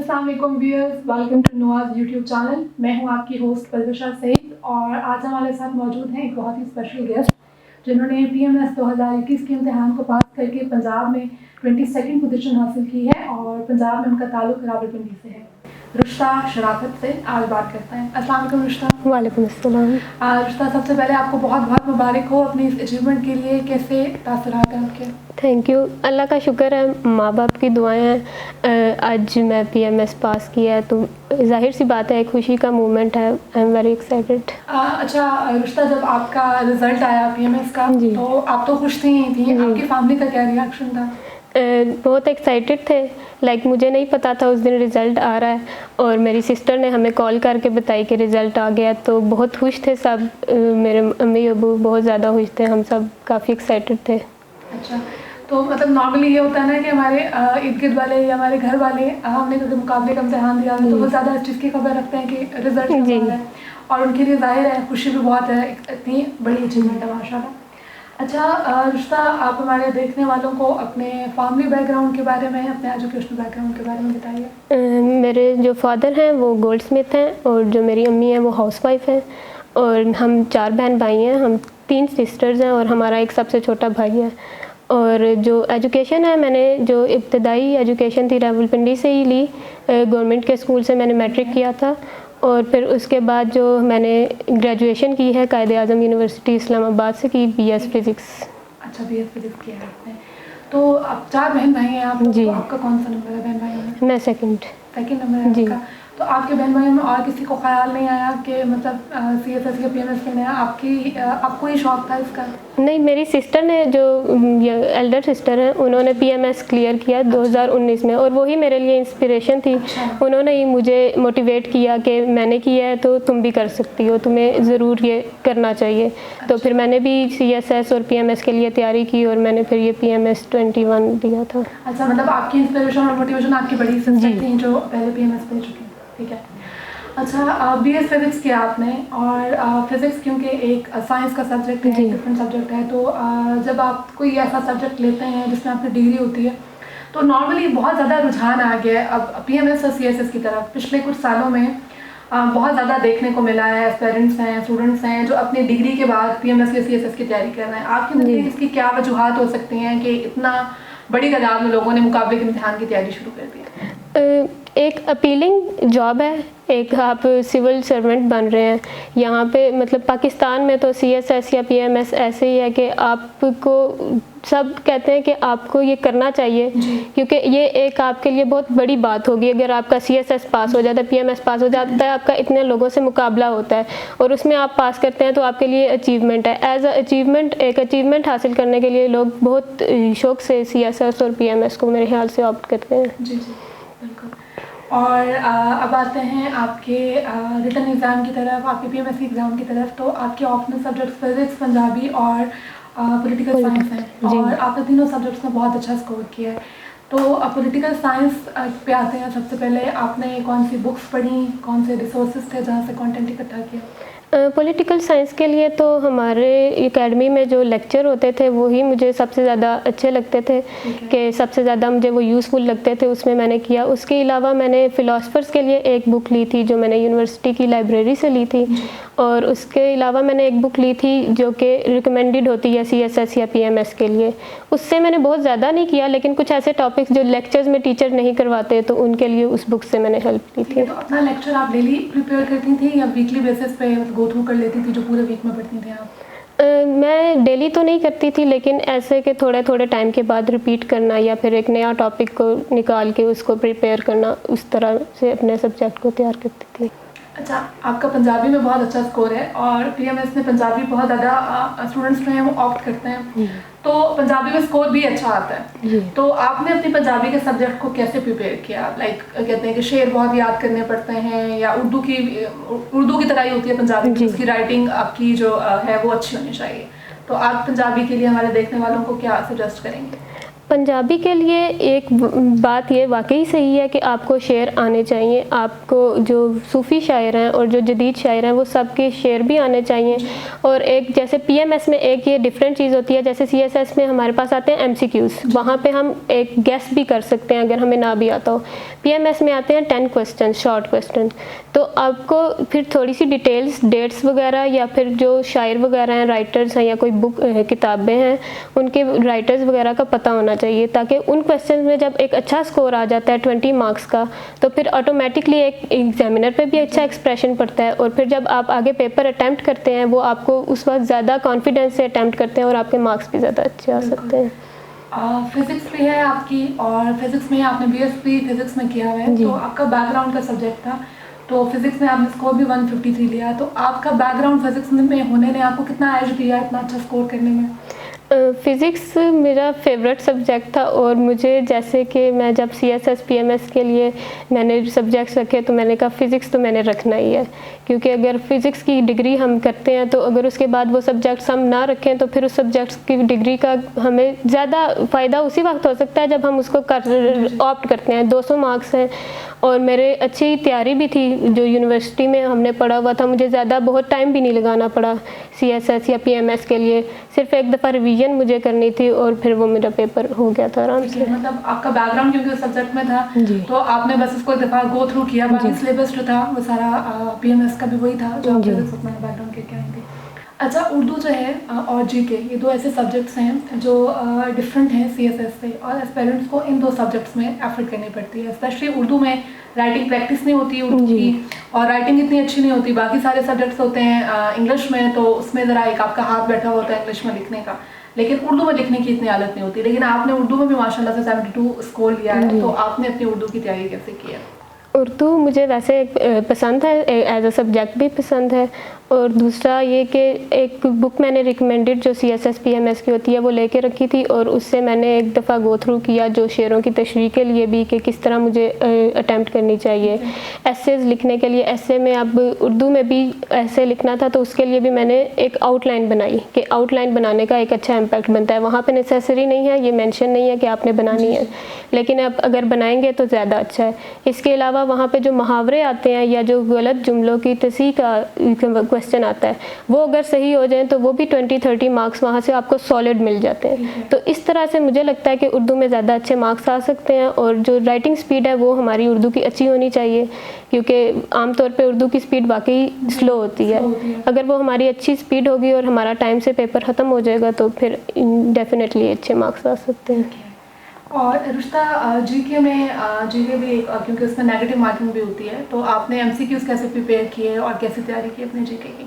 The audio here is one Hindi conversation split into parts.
अस्सलाम वालेकुम viewers, welcome to Nawaz YouTube channel. मैं हूं आपकी होस्ट परविशा सईद और आज हमारे साथ मौजूद हैं एक बहुत ही स्पेशल गेस्ट जिन्होंने PMS 2021 के इम्तिहान को पास करके पंजाब में 22nd पोजीशन हासिल की है और पंजाब में उनका ताल्लुक रावलपिंडी से है। रुश्ता शराफत से आज बात करते हैं। अस्सलाम वालेकुम रुश्ता। वालेकुम अस्सलाम। रुश्ता, सबसे पहले आपको बहुत बहुत मुबारक हो अपनी इस अचीवमेंट के लिए। कैसे तासुरात हैं आपके? थैंक यू, अल्लाह का शुक्र है, माँ बाप की दुआएं हैं। आज मैं PMS पास किया है तो जाहिर सी बात है, एक खुशी का मोमेंट है। I am very excited. अच्छा रुश्ता, जब आपका रिजल्ट आया PMS का तो आप तो खुश थी, आपकी फैमिली का क्या रिएक्शन था? बहुत एक्साइटेड थे। मुझे नहीं पता था उस दिन रिज़ल्ट आ रहा है और मेरी सिस्टर ने हमें कॉल करके बताई कि रिज़ल्ट आ गया, तो बहुत खुश थे सब। मेरे अम्मी अबू बहुत ज़्यादा खुश थे, हम सब काफ़ी एक्साइटेड थे। अच्छा, तो मतलब नॉर्मली ये होता है ना कि हमारे इर्द गिर्द वाले या हमारे घर वाले हमने कभी मुकाबले का इम्तिहान दिया तो वो ज़्यादा इस चीज़ की खबर रखते हैं कि रिजल्ट आ रहा है और उनके लिए जाहिर है खुशी भी बहुत है, इतनी बड़ी अचीवमेंट है माशाल्लाह। अच्छा रुश्ता, आप हमारे देखने वालों को अपने फैमिली बैकग्राउंड के बारे में, अपने एजुकेशनल बैकग्राउंड के बारे में बताइए। मेरे जो फादर हैं वो गोल्ड स्मिथ हैं और जो मेरी अम्मी हैं वो हाउसवाइफ हैं और हम 4 बहन भाई हैं। हम 3 सिस्टर्स हैं और हमारा एक सबसे छोटा भाई है। और जो एजुकेशन है, मैंने जो इब्तदाई एजुकेशन थी रावलपिंडी से ही ली। गवर्नमेंट के स्कूल से मैंने मैट्रिक किया था और फिर उसके बाद जो मैंने ग्रेजुएशन की है कायद-ए-आज़म यूनिवर्सिटी इस्लामाबाद से की, BS फिज़िक्स। अच्छा, BS फिज़िक्स किया है आपने। तो आप 4 बहन भाई हैं आप? जी। तो आपका कौन सा नंबर है बहन भाइयों में? मैं सेकंड नंबर है आपका। तो आपके बहन भाइयों में और किसी को ख्याल नहीं आया कि मतलब CSS या PMS लेना है? आपको ही शौक था इसका? नहीं, मेरी सिस्टर ने, जो एल्डर सिस्टर हैं, उन्होंने PMS क्लियर किया 2019 में और वही मेरे लिए इंस्पिरेशन थी। उन्होंने ही मुझे मोटिवेट किया कि मैंने किया है तो तुम भी कर सकती हो, तुम्हें ज़रूर ये करना चाहिए। तो फिर मैंने भी CSS और PMS के लिए तैयारी की और मैंने फिर ये PMS 21 दिया था। अच्छा, मतलब आपकी इंस्पिरेशन और मोटिवेशन आपकी बड़ी सिस्टर थी जो पहले PMS दे चुकी हैं, ठीक है। अच्छा, BS फिज़िक्स किया आपने और फिज़िक्स क्योंकि एक साइंस का सब्जेक्ट है, डिफरेंट सब्जेक्ट है, तो जब आप कोई ऐसा सब्जेक्ट लेते हैं जिसमें आपकी डिग्री होती है तो नॉर्मली बहुत ज़्यादा रुझान आ गया है अब PMS और CSS की तरफ। पिछले कुछ सालों में बहुत ज़्यादा देखने को मिला है, पेरेंट्स हैं, स्टूडेंट्स हैं जो अपनी डिग्री के बाद PMS या CSS की तैयारी कर रहे हैं। आपकी नज़र इसकी क्या वजूहात हो सकती हैं कि इतना बड़ी तादाद में लोगों ने मुकाबले के इम्तिहान की तैयारी शुरू कर दी? एक अपीलिंग जॉब है, एक आप सिविल सर्वेंट बन रहे हैं यहाँ पे। मतलब पाकिस्तान में तो CSS या PMS ऐसे ही है कि आपको सब कहते हैं कि आपको ये करना चाहिए क्योंकि ये एक आपके लिए बहुत बड़ी बात होगी। अगर आपका CSS पास हो जाता है, PMS पास हो जाता है, आपका इतने लोगों से मुकाबला होता है और उसमें आप पास करते हैं तो आपके लिए अचीवमेंट है। एज अ अचीवमेंट, एक अचीवमेंट हासिल करने के लिए लोग बहुत शौक से CSS और PMS को मेरे ख्याल से ऑप्ट करते हैं। जी जी बिल्कुल। और अब आते हैं आपके रिटन एग्ज़ाम की तरफ, आपके PMS एग्ज़ाम की तरफ। तो आपके ऑप्शनल सब्जेक्ट फिज़िक्स, पंजाबी और पॉलिटिकल साइंस हैं और आपने तीनों सब्जेक्ट्स में बहुत अच्छा स्कोर किया है। तो पॉलिटिकल साइंस पे आते हैं। सबसे पहले आपने कौन सी बुक्स पढ़ी, कौन से रिसोर्सेज थे जहाँ से कंटेंट इकट्ठा किया? पॉलिटिकल साइंस के लिए तो हमारे एकेडमी में जो लेक्चर होते थे वही मुझे सबसे ज़्यादा अच्छे लगते थे कि सबसे ज़्यादा मुझे वो यूज़फुल लगते थे, उसमें मैंने किया। उसके अलावा मैंने फ़िलासफ़र्स के लिए एक बुक ली थी जो मैंने यूनिवर्सिटी की लाइब्रेरी से ली थी और उसके अलावा मैंने एक बुक ली थी जो कि रिकमेंडेड होती है CSS या PMS के लिए। उससे मैंने बहुत ज़्यादा नहीं किया, लेकिन कुछ ऐसे टॉपिक्स जो लेक्चर्स में टीचर नहीं करवाते तो उनके लिए उस बुक से मैंने हेल्प ली थी। तो अपना लेक्चर आप डेली प्रिपेयर करती थी या वीकली बेसिस पे गो थ्रू कर लेती थी जो पूरे वीक में पढ़ती थी आप? मैं डेली तो नहीं करती थी, लेकिन ऐसे कि थोड़े थोड़े टाइम के बाद रिपीट करना या फिर एक नया टॉपिक को निकाल के उसको प्रिपेयर करना, उस तरह से अपने सब्जेक्ट को तैयार करती थी। अच्छा, आपका पंजाबी में बहुत अच्छा स्कोर है और PMS में पंजाबी बहुत ज़्यादा स्टूडेंट्स जो हैं वो ऑप्ट करते हैं, तो पंजाबी में स्कोर भी अच्छा आता है। तो आपने अपनी पंजाबी के सब्जेक्ट को कैसे प्रिपेयर किया? कहते हैं कि शेर बहुत याद करने पड़ते हैं या उर्दू की तरह ही होती है पंजाबी की, उसकी राइटिंग आपकी जो है वो अच्छी होनी चाहिए। तो आप पंजाबी के लिए हमारे देखने वालों को क्या सजेस्ट करेंगे? पंजाबी के लिए एक बात ये वाकई सही है कि आपको शेर आने चाहिए। आपको जो सूफ़ी शायर हैं और जो जदीद शायर हैं वो सबके शेर भी आने चाहिए। और एक जैसे पीएमएस में एक ये डिफरेंट चीज़ होती है, जैसे सीएसएस में हमारे पास आते हैं एमसीक्यूज़, वहाँ पे हम एक गेस भी कर सकते हैं अगर हमें ना भी आता हो। पीएमएस में आते हैं 10 क्वेश्चन, शॉर्ट क्वेश्चन, तो आपको फिर थोड़ी सी डिटेल्स, डेट्स वगैरह या फिर जो शायर वगैरह हैं, राइटर्स हैं या कोई बुक किताबें हैं उनके राइटर्स वगैरह का पता होना चाहिए, ताकि उन क्वेश्चन में जब एक अच्छा स्कोर आ जाता है 20 मार्क्स का, तो फिर ऑटोमेटिकली एक एग्जामिनर पे भी अच्छा एक्सप्रेशन पड़ता है। और फिर जब आप आगे पेपर अटैम्प्ट करते हैं वो आपको उस वक्त ज़्यादा कॉन्फिडेंस से अटैम्प्ट करते हैं और आपके मार्क्स भी ज़्यादा अच्छे आ सकते हैं। फिजिक्स भी है आपकी, और फिजिक्स में आपने बीएससी फिजिक्स में किया हुआ है, तो आपका बैकग्राउंड का सब्जेक्ट था, तो फिजिक्स में आपने स्कोर भी 153 लिया, तो आपका बैकग्राउंड फिजिक्स में होने ने आपको कितना एज दिया इतना अच्छा स्कोर करने में? फ़िज़िक्स मेरा फेवरेट सब्जेक्ट था, और मुझे जैसे कि मैं जब सीएसएस पीएमएस के लिए मैंने सब्जेक्ट्स रखे तो मैंने कहा फ़िज़िक्स तो मैंने रखना ही है, क्योंकि अगर फ़िज़िक्स की डिग्री हम करते हैं तो अगर उसके बाद वो सब्जेक्ट्स हम ना रखें तो फिर उस सब्जेक्ट्स की डिग्री का हमें ज़्यादा फ़ायदा उसी वक्त हो सकता है जब हम उसको ऑप्ट करते हैं। 200 मार्क्स हैं और मेरे अच्छी तैयारी भी थी, जो यूनिवर्सिटी में हमने पढ़ा हुआ था, मुझे ज़्यादा बहुत टाइम भी नहीं लगाना पड़ा सीएसएस या पीएमएस के लिए, सिर्फ एक दफ़ा रिवीजन मुझे करनी थी और फिर वो मेरा पेपर हो गया था आराम से। मतलब आपका बैकग्राउंड क्योंकि उस सब्जेक्ट में था तो आपने बस उसको एक दफ़ा गो थ्रू किया, बाकी सिलेबस जो था वो सारा पीएमएस का भी वही था जो आप फिजिक्स अपना बैकग्राउंड के आई थी। अच्छा, उर्दू जो है और जीके, ये दो ऐसे सब्जेक्ट्स हैं जो डिफरेंट हैं सीएसएस से, और एस्पिरेंट्स को इन दो सब्जेक्ट्स में एफर्ट करनी पड़ती है। स्पेशली उर्दू में राइटिंग प्रैक्टिस नहीं होती उर्दू की, और राइटिंग इतनी अच्छी नहीं होती। बाकी सारे सब्जेक्ट्स होते हैं इंग्लिश में, तो उसमें ज़रा एक आपका हाथ बैठा होता है इंग्लिश में लिखने का, लेकिन उर्दू में लिखने की इतनी आदत नहीं होती। लेकिन आपने उर्दू में भी माशाल्लाह से 72 स्कोर लिया है, तो आपने अपनी उर्दू की तैयारी कैसे की है? उर्दू मुझे वैसे पसंद है, एज अ सब्जेक्ट भी पसंद है, और दूसरा ये कि एक बुक मैंने रिकमेंडेड जो सीएसएस पीएमएस की होती है वो लेके रखी थी, और उससे मैंने एक दफ़ा गो थ्रू किया जो शेरों की तशरीह के लिए भी कि किस तरह मुझे अटैम्प्ट करनी चाहिए। एसेज लिखने के लिए, ऐसे में अब उर्दू में भी ऐसे लिखना था तो उसके लिए भी मैंने एक आउटलाइन बनाई कि आउटलाइन बनाने का एक अच्छा इम्पैक्ट बनता है। वहाँ पर नेसेसरी नहीं है, ये मैंशन नहीं है कि आपने बनानी है, लेकिन अब अगर बनाएंगे तो ज़्यादा अच्छा है। इसके अलावा वहाँ पे जो मुहावरे आते हैं या जो गलत जुमलों की तस्हीह का क्वेश्चन आता है वो अगर सही हो जाए तो वो भी 20-30 मार्क्स वहाँ से आपको सॉलिड मिल जाते हैं। तो इस तरह से मुझे लगता है कि उर्दू में ज़्यादा अच्छे मार्क्स आ सकते हैं, और जो राइटिंग स्पीड है वो हमारी उर्दू की अच्छी होनी चाहिए, क्योंकि आमतौर पे उर्दू की स्पीड वाकई स्लो होती है। अगर वो हमारी अच्छी स्पीड होगी और हमारा टाइम से पेपर ख़त्म हो जाएगा तो फिर डेफिनेटली अच्छे मार्क्स आ सकते हैं। और रुश्ता, जीके में जीके भी क्योंकि उसमें नेगेटिव मार्किंग भी होती है, तो आपने एमसीक्यूज़ कैसे प्रिपेयर किए और कैसे तैयारी की अपने जीके की?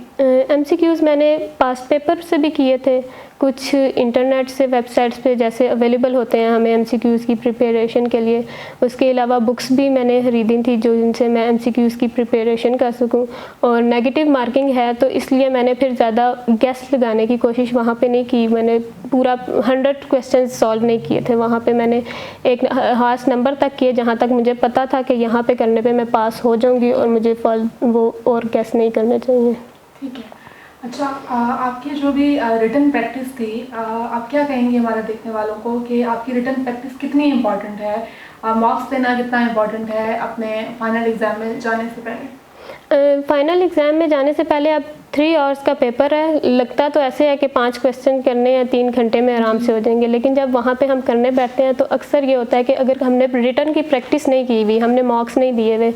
एमसीक्यूज़ मैंने पास्ट पेपर से भी किए थे, कुछ इंटरनेट से वेबसाइट्स पे जैसे अवेलेबल होते हैं हमें एमसीक्यूज़ की प्रिपरेशन के लिए। उसके अलावा बुक्स भी मैंने ख़रीदी थी जो जिनसे मैं एमसीक्यूज़ की प्रिपरेशन कर सकूं। और नेगेटिव मार्किंग है तो इसलिए मैंने फिर ज़्यादा गेस लगाने की कोशिश वहाँ पे नहीं की। मैंने पूरा 100 क्वेश्चन सॉल्व नहीं किए थे, वहाँ पे मैंने एक खास नंबर तक किए जहाँ तक मुझे पता था कि यहाँ पे करने पे मैं पास हो जाऊँगी और मुझे वो और गेस नहीं करने चाहिए। ठीक है। अच्छा, आपकी जो भी रिटन प्रैक्टिस थी, आप क्या कहेंगे हमारे देखने वालों को कि आपकी रिटन प्रैक्टिस कितनी इम्पॉर्टेंट है, मार्क्स देना कितना इम्पॉर्टेंट है अपने फाइनल एग्ज़ाम में जाने से पहले? फाइनल एग्ज़ाम में जाने से पहले आप 3 आवर्स का पेपर है, लगता तो ऐसे है कि 5 क्वेश्चन करने हैं 3 घंटे में आराम से हो जाएंगे, लेकिन जब वहाँ पे हम करने बैठते हैं तो अक्सर ये होता है कि अगर हमने रिटर्न की प्रैक्टिस नहीं की हुई, हमने मार्क्स नहीं दिए हुए,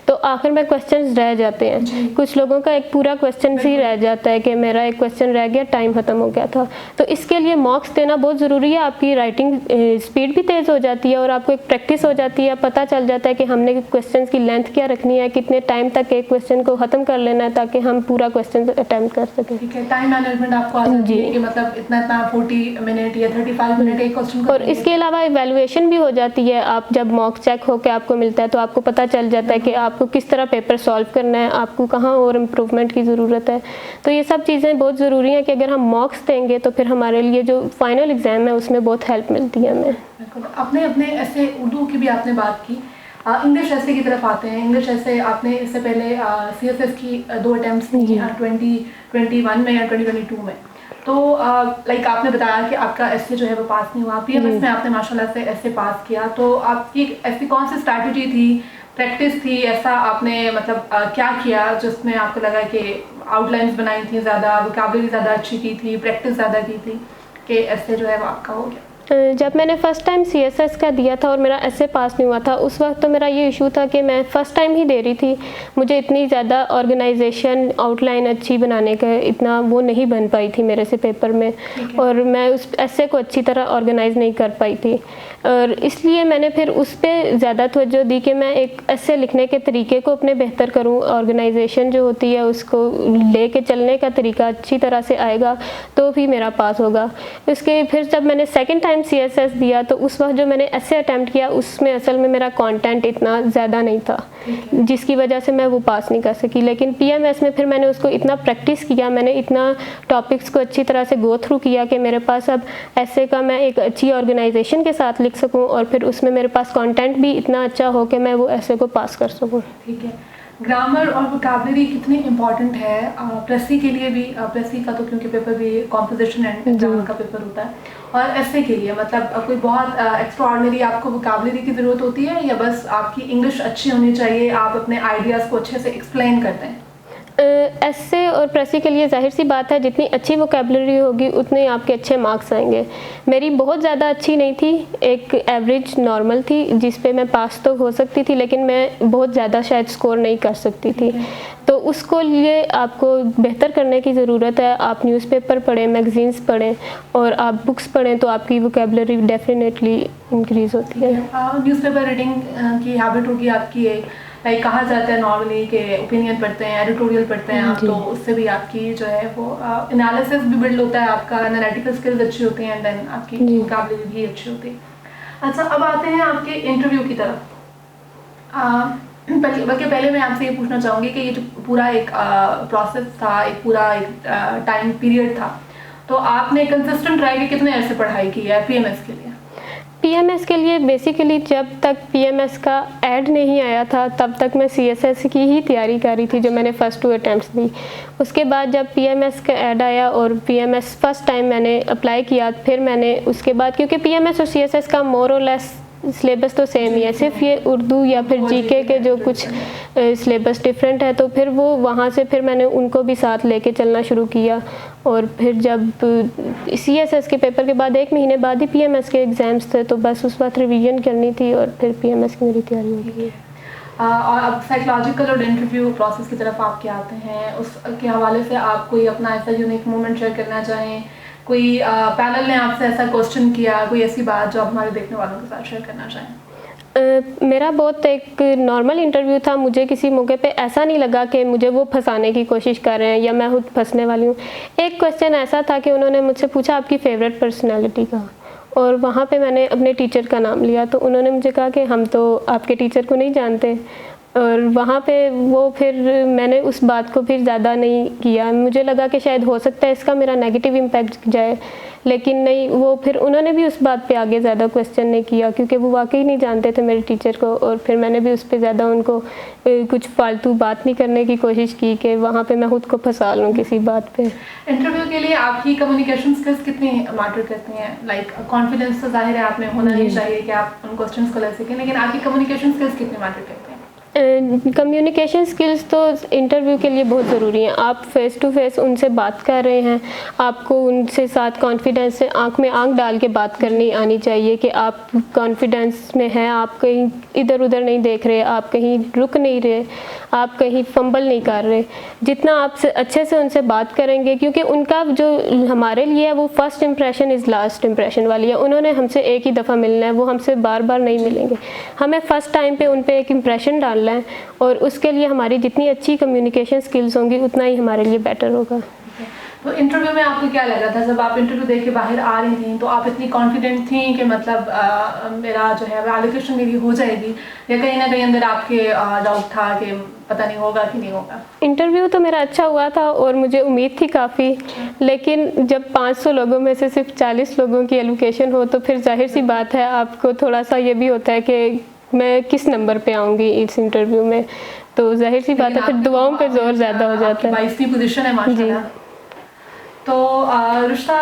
तो आखिर में क्वेश्चंस रह जाते हैं। कुछ लोगों का एक पूरा क्वेश्चन ही रह जाता है कि मेरा एक क्वेश्चन रह गया, टाइम ख़त्म हो गया था। तो इसके लिए मार्क्स देना बहुत ज़रूरी है। आपकी राइटिंग स्पीड भी तेज़ हो जाती है और आपको एक प्रैक्टिस हो जाती है, पता चल जाता है कि हमने क्वेश्चन की लेंथ क्या रखनी है, कितने टाइम तक एक क्वेश्चन को ख़त्म कर लेना है ताकि हम पूरा क्वेश्चन अटैम्प्ट कर सकें। ठीक है, टाइम मैनेजमेंट आपको आ जाती है कि मतलब इतना 40 मिनट या 35 मिनट एक क्वेश्चन को। और इसके अलावा इवैल्यूएशन भी हो जाती है। आप जब मॉक चेक होकर आपको मिलता है तो आपको पता चल जाता है कि आपको किस तरह पेपर सॉल्व करना है, आपको कहाँ और इम्प्रूवमेंट की ज़रूरत है। तो ये सब चीज़ें बहुत ज़रूरी हैं कि अगर हम मॉक्स देंगे तो फिर हमारे लिए जो फाइनल एग्ज़ाम है उसमें बहुत हेल्प मिलती है हमें। बिल्कुल। अपने ऐसे उर्दू की भी आपने बात की, इंग्लिश ऐसे की तरफ आते हैं। इंग्लिश ऐसे आपने इससे पहले सीएसएस की 2 अटैम्प्ट्स दी 2021 में या 2022 में, तो लाइक आपने बताया कि आपका एसए जो है वो पास नहीं हुआ, पीएमएस में आपने माशाल्लाह से एसए पास किया, तो आपकी ऐसी कौन सी स्ट्रैटेजी थी, प्रैक्टिस थी, ऐसा आपने मतलब क्या किया जिसमें आपको लगा कि आउटलाइंस बनाई थी ज़्यादा, वोकैबुलरी ज़्यादा अच्छी की थी, प्रैक्टिस ज़्यादा की थी कि एसए जो है वो आपका हो गया? जब मैंने फ़र्स्ट टाइम सीएसएस का दिया था और मेरा एसए पास नहीं हुआ था, उस वक्त तो मेरा ये इशू था कि मैं फ़र्स्ट टाइम ही दे रही थी, मुझे इतनी ज़्यादा ऑर्गेनाइजेशन आउटलाइन अच्छी बनाने का इतना वो नहीं बन पाई थी मेरे से पेपर में, और मैं उस एसए को अच्छी तरह ऑर्गेनाइज नहीं कर पाई थी, और इसलिए मैंने फिर उस पर ज़्यादा तवज्जो दी कि मैं एक एसए लिखने के तरीके को अपने बेहतर करूँ, ऑर्गेनाइजेशन जो होती है उसको ले कर चलने का तरीका अच्छी तरह से आएगा तो भी मेरा पास होगा। इसके फिर जब मैंने सेकेंड टाइम सीएसएस दिया तो उस वक्त जो मैंने एसए अटेम्प्ट किया उसमें असल में मेरा कंटेंट इतना ज़्यादा नहीं था, जिसकी वजह से मैं वो पास नहीं कर सकी। लेकिन पीएमएस में फिर मैंने उसको इतना प्रैक्टिस किया, मैंने इतना टॉपिक्स को अच्छी तरह से गो थ्रू किया कि मेरे पास अब एसए का मैं एक अच्छी ऑर्गेनाइजेशन के साथ लिख सकूं और फिर उसमें मेरे पास कंटेंट भी इतना अच्छा हो कि मैं वो एसए को पास कर सकूं। ठीक है, ग्रामर और वोकैबुलरी कितनी इम्पॉर्टेंट है प्रेसी के लिए भी? प्रेसी का तो क्योंकि पेपर भी कॉम्पोजिशन एंड ग्रामर का पेपर होता है, और एसए के लिए मतलब कोई बहुत एक्स्ट्राऑर्डिनरी आपको वोकैबुलरी की ज़रूरत होती है या बस आपकी इंग्लिश अच्छी होनी चाहिए, आप अपने आइडियाज़ को अच्छे से एक्सप्लेन करते हैं? एसए और प्रेसी के लिए जाहिर सी बात है जितनी अच्छी वोकैबुलरी होगी उतने आपके अच्छे मार्क्स आएंगे। मेरी बहुत ज़्यादा अच्छी नहीं थी, एक एवरेज नॉर्मल थी जिस पे मैं पास तो हो सकती थी, लेकिन मैं बहुत ज़्यादा शायद स्कोर नहीं कर सकती थी। तो उसको लिए आपको बेहतर करने की ज़रूरत है। आप न्यूज़पेपर पढ़ें, मैगज़ीन्स पढ़ें और आप बुक्स पढ़ें तो आपकी वोकैबुलरी डेफिनेटली इंक्रीज़ होती है। न्यूज़पेपर रीडिंग की हैबिट होगी आपकी, लाइक कहा जाता है नॉर्मली के ओपिनियन पढ़ते हैं, एडिटोरियल पढ़ते हैं आप, तो उससे भी आपकी जो है वो एनालिसिस भी बिल्ड होता है, आपका एनालिटिकल स्किल्स अच्छी होती हैं, देन आपकी वोकैबुलरी भी अच्छी होती है। अच्छा, अब आते हैं आपके इंटरव्यू की तरफ। बल्कि पहले मैं आपसे ये पूछना चाहूँगी कि ये जो पूरा एक प्रोसेस था, एक पूरा एक टाइम पीरियड था, तो आपने कंसिस्टेंट रह के कितने अरसे पढ़ाई की है पीएमएस के लिए? पीएमएस के लिए बेसिकली जब तक पीएमएस का ऐड नहीं आया था तब तक मैं सीएसएस की ही तैयारी कर रही थी, जो मैंने फ़र्स्ट 2 अटैम्प्ट्स दी। उसके बाद जब पीएमएस का ऐड आया और पीएमएस फर्स्ट टाइम मैंने अप्लाई किया, फिर मैंने उसके बाद, क्योंकि पीएमएस और सीएसएस का मोर और लेस सिलेबस तो सेम ही है, सिर्फ ये उर्दू या फिर जीके के जो कुछ सिलेबस डिफरेंट है, तो फिर वो वहाँ से फिर मैंने उनको भी साथ लेके चलना शुरू किया। और फिर जब सीएसएस के पेपर के बाद 1 महीने बाद ही पीएमएस के एग्ज़ाम्स थे, तो बस उस वक्त रिवीजन करनी थी और फिर पीएमएस की मेरी तैयारी होगी। और अब साइकोलॉजिकल और इंटरव्यू प्रोसेस की तरफ आप क्या आते हैं, उसके हवाले से आप कोई अपना ऐसा यूनिक मोमेंट शेयर करना चाहें? कोई पैनल ने आपसे ऐसा क्वेश्चन किया, कोई ऐसी बात जो आप हमारे देखने वालों के साथ शेयर करना चाहें? मेरा बहुत एक नॉर्मल इंटरव्यू था। मुझे किसी मौके पे ऐसा नहीं लगा कि मुझे वो फंसाने की कोशिश कर रहे हैं या मैं खुद फंसने वाली हूँ। एक क्वेश्चन ऐसा था कि उन्होंने मुझसे पूछा आपकी फ़ेवरेट पर्सनैलिटी का, और वहाँ पे मैंने अपने टीचर का नाम लिया, तो उन्होंने मुझे कहा कि हम तो आपके टीचर को नहीं जानते। और वहाँ पे वो फिर मैंने उस बात को फिर ज़्यादा नहीं किया, मुझे लगा कि शायद हो सकता है इसका मेरा नेगेटिव इम्पैक्ट जाए, लेकिन नहीं, वो फिर उन्होंने भी उस बात पे आगे ज़्यादा क्वेश्चन नहीं किया, क्योंकि वो वाकई नहीं जानते थे मेरे टीचर को। और फिर मैंने भी उस पर ज़्यादा उनको कुछ फालतू बात नहीं करने की कोशिश की कि वहाँ पे मैं खुद को फंसा लूँ किसी बात पे। इंटरव्यू के लिए आपकी कम्युनिकेशन स्किल्स कितनी मैटर करती हैं? लाइक कॉन्फिडेंस तो जाहिर है आप में होना नहीं चाहिए कि आप उन क्वेश्चंस को ले सकें, लेकिन आपकी कम्युनिकेशन स्किल्स कितनी मैटर करती हैं? कम्युनिकेशन स्किल्स तो इंटरव्यू के लिए बहुत ज़रूरी हैं। आप फेस टू फेस उनसे बात कर रहे हैं, आपको उनसे साथ कॉन्फिडेंस से आंख में आंख डाल के बात करनी आनी चाहिए कि आप कॉन्फिडेंस में हैं, आप कहीं इधर उधर नहीं देख रहे, आप कहीं रुक नहीं रहे, आप कहीं फंबल नहीं कर रहे। जितना आप अच्छे से उनसे बात करेंगे, क्योंकि उनका जो हमारे लिए है वो first impression is last impression वाली है। उन्होंने हमसे एक ही दफ़ा मिलना है, वो हमसे बार बार नहीं मिलेंगे। हमें फ़र्स्ट टाइम पे उन पर एक इम्प्रेशन डालना है, और उसके लिए हमारी जितनी अच्छी कम्युनिकेशन स्किल्स होंगी उतना ही हमारे लिए बेटर होगा। तो इंटरव्यू में आपको क्या लगा था जब आप इंटरव्यू दे के बाहर आ रही थी? तो आप इतनी कॉन्फिडेंट थी कि मतलब मेरा जो है एलोकेशन मेरी हो जाएगी, या कहीं ना कहीं अंदर आपके डाउट था कि पता नहीं होगा कि नहीं होगा? इंटरव्यू तो मेरा अच्छा हुआ था और मुझे उम्मीद थी काफ़ी, लेकिन जब 500 लोगों में से सिर्फ 40 लोगों की एलोकेशन हो तो फिर जाहिर सी बात है आपको थोड़ा सा ये भी होता है कि मैं किस नंबर पे आऊँगी इस इंटरव्यू में। तो जाहिर सी बात है फिर दुआओं पे जोर ज़्यादा हो जाता है। 22वीं पोजीशन है माशाल्लाह। तो रुश्ता,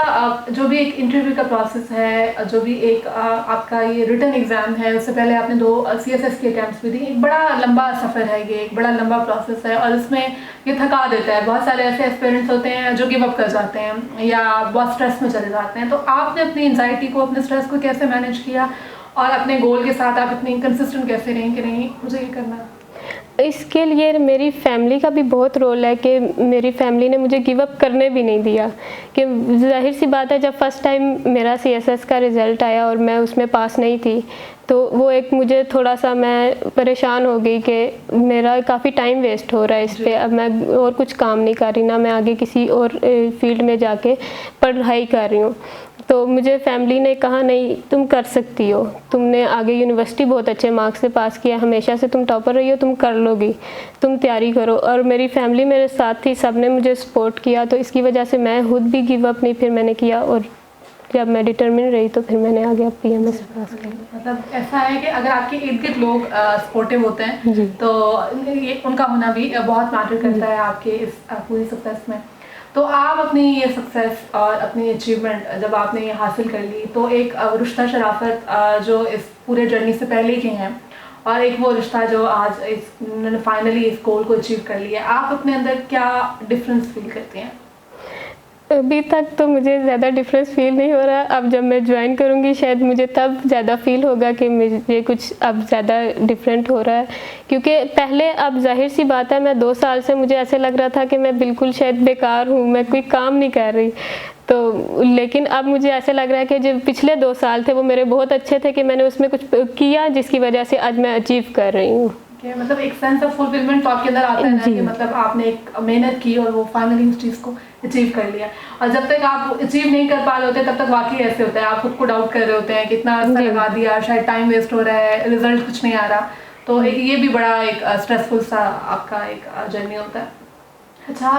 जो भी एक इंटरव्यू का प्रोसेस है, जो भी एक आपका ये रिटन एग्ज़ाम है, उससे पहले आपने 2 CSS के अटैम्प्ट्स भी दी। एक बड़ा लंबा सफ़र है ये, एक बड़ा लंबा प्रोसेस है और इसमें ये थका देता है। बहुत सारे ऐसे एस्पिरेंट्स होते हैं जो गिव अप कर जाते हैं या बहुत स्ट्रेस में चले जाते हैं। तो आपने अपनी एंजाइटी को, अपने स्ट्रेस को कैसे मैनेज किया और अपने गोल के साथ आप इतनी कंसिस्टेंट कैसे रहीं कि नहीं मुझे ये करना है? इसके लिए मेरी फैमिली का भी बहुत रोल है कि मेरी फैमिली ने मुझे गिव अप करने भी नहीं दिया। कि ज़ाहिर सी बात है, जब फर्स्ट टाइम मेरा CSS का रिज़ल्ट आया और मैं उसमें पास नहीं थी, तो वो एक मुझे थोड़ा सा मैं परेशान हो गई कि मेरा काफ़ी टाइम वेस्ट हो रहा है इस पे। अब मैं और कुछ काम नहीं कर रही, ना मैं आगे किसी और फील्ड में जाके पढ़ाई कर रही हूँ। तो मुझे फैमिली ने कहा, नहीं तुम कर सकती हो, तुमने आगे यूनिवर्सिटी बहुत अच्छे मार्क्स से पास किया, हमेशा से तुम टॉपर रही हो, तुम कर लोगी, तुम तैयारी करो। और मेरी फैमिली मेरे साथ थी, सब ने मुझे सपोर्ट किया। तो इसकी वजह से मैं खुद भी गिव अप नहीं फिर मैंने किया, और जब मैं डिटर्मिन रही तो फिर मैंने आगे PMS पास किया। मतलब ऐसा है कि अगर आपके इर्द गिर्द लोग सपोर्टिव होते हैं तो ये उनका होना भी बहुत मैटर करता है आपके इस पूरी सक्सेस में। तो आप अपनी ये सक्सेस और अपनी अचीवमेंट जब आपने ये हासिल कर ली, तो एक रुश्ता शराफत जो इस पूरे जर्नी से पहले के हैं और एक वो रिश्ता जो आज उन्होंने फाइनली इस गोल को अचीव कर लिया, आप अपने अंदर क्या डिफरेंस फील करती हैं? अभी तक तो मुझे ज़्यादा डिफरेंस फील नहीं हो रहा। अब जब मैं ज्वाइन करूँगी शायद मुझे तब ज़्यादा फील होगा कि मुझे कुछ अब ज़्यादा डिफरेंट हो रहा है। क्योंकि पहले, अब जाहिर सी बात है, मैं 2 साल से मुझे ऐसे लग रहा था कि मैं बिल्कुल शायद बेकार हूँ, मैं कोई काम नहीं कर रही। तो लेकिन अब मुझे ऐसे लग रहा है कि जो पिछले 2 साल थे वो मेरे बहुत अच्छे थे, कि मैंने उसमें कुछ किया जिसकी वजह से आज मैं अचीव कर रही हूँ। मतलब एक सेंस ऑफ फुलफिलमेंट तो आपके अंदर आता है ना, कि मतलब आपने एक मेहनत की और वो फाइनली उस चीज़ को अचीव कर लिया। और जब तक आप अचीव नहीं कर पा रहे होते तब तक वाकई ऐसे होता है, आप खुद को डाउट कर रहे होते हैं, कितना अर्सा लगा दिया, शायद टाइम वेस्ट हो रहा है, रिजल्ट कुछ नहीं आ रहा। तो ये भी बड़ा एक स्ट्रेसफुल सा आपका एक जर्नी होता है। अच्छा,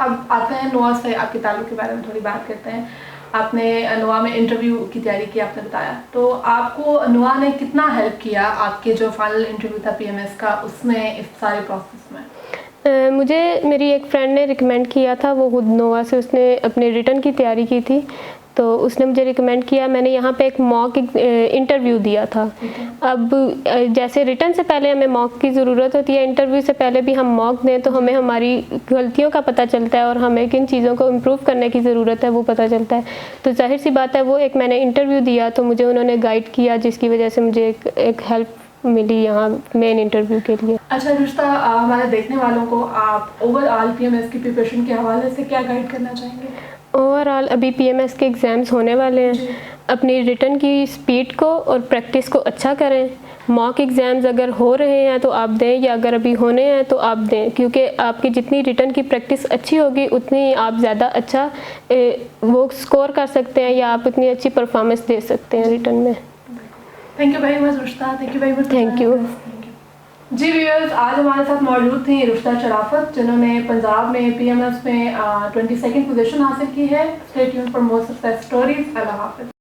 अब आते हैं नोआ से आपके ताल्लुक़ के बारे में थोड़ी बात करते हैं। आपने नोआ में इंटरव्यू की तैयारी की, आपने बताया, तो आपको नोआ ने कितना हेल्प किया आपके जो फाइनल इंटरव्यू था PMS का, उसमें इस सारे प्रोसेस में? मुझे मेरी एक फ्रेंड ने रिकमेंड किया था, वो खुद नोआ से उसने अपने रिटर्न की तैयारी की थी, तो उसने मुझे रिकमेंड किया। मैंने यहाँ पे एक मॉक इंटरव्यू दिया था। अब जैसे रिटर्न से पहले हमें मॉक की ज़रूरत होती है, इंटरव्यू से पहले भी हम मॉक दें तो हमें हमारी गलतियों का पता चलता है और हमें किन चीज़ों को इम्प्रूव करने की ज़रूरत है वो पता चलता है। तो जाहिर सी बात है, वो एक मैंने इंटरव्यू दिया तो मुझे उन्होंने गाइड किया, जिसकी वजह से मुझे एक हेल्प मिली यहाँ मेन इंटरव्यू के लिए। अच्छा रुश्ता, हमारे देखने वालों को आप ओवरऑल PMS की प्रिपरेशन के हवाले से क्या गाइड करना चाहेंगे? ओवरऑल अभी PMS के एग्ज़ाम्स होने वाले हैं, अपनी रिटर्न की स्पीड को और प्रैक्टिस को अच्छा करें। मॉक एग्ज़ाम्स अगर हो रहे हैं तो आप दें, या अगर अभी होने हैं तो आप दें, क्योंकि आपकी जितनी रिटर्न की प्रैक्टिस अच्छी होगी उतनी आप ज़्यादा अच्छा वो स्कोर कर सकते हैं, या आप इतनी अच्छी परफॉर्मेंस दे सकते हैं रिटर्न में। Thank you very much Rushta, thank you very much. Thank you. जी व्यूअर्स, आज हमारे साथ मौजूद थी रुश्ता शराफत, जिन्होंने पंजाब में PMS में 22nd पोजीशन हासिल की है। Stay tuned for more success stories. अल्लाह हाफ़िज़।